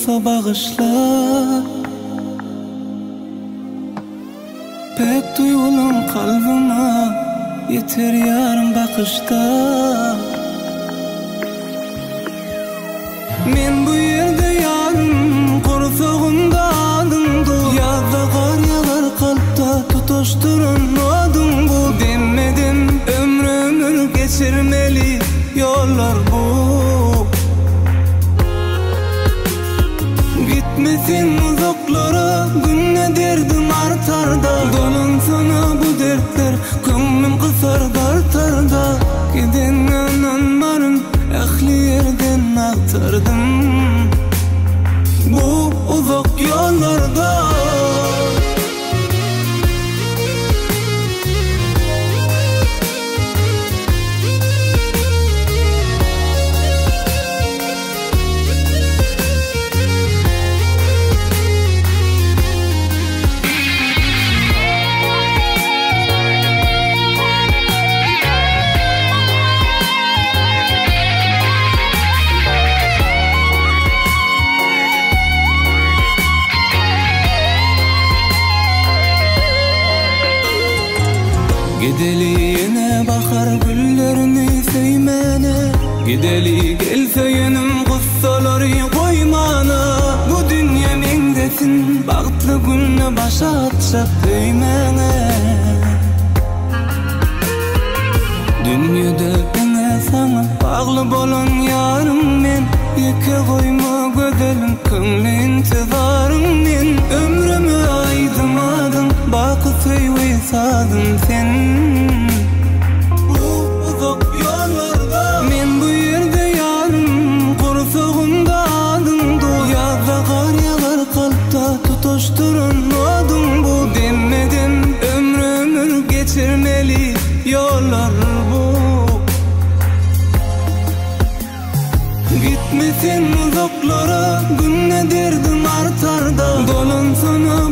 bolsa bağışla. Pek duyulun kalbime yeter yarım bakışta. Men bu yerde yarım korsoğunda adın bu. Yazda kar yağar kalpta tutuşturun adın bu. Demedim ömrümü geçirmeli yollar bu. Gitmesin uzaklara günne derdim artar da. Dolun sana bu dertler könglim kısar dartar da. Giden ananmarım ahli yerden aktardım bu uzak yollarda. Gideli yine bakar güllerini seymene. Gideli gelse yenim kıssaları koymana. Bu dünya mendesin bağıtlı günle başa atacak değmene. Dünyada bana sana bağlı bolun yarım men. Yeke koyma gözelim könlü intibarım men. Ömrümü aydımadın bakı söyleyi sadın sen. Bu uzak yollarda men bu yerde yarım korsoğunda adın bu. Yazda kar yağar kalpta tutuşturun adın bu. Demedim ömrümü geçirmeli yollar bu. Gitmesin uzaklara günne derdim artar da. Dolun sana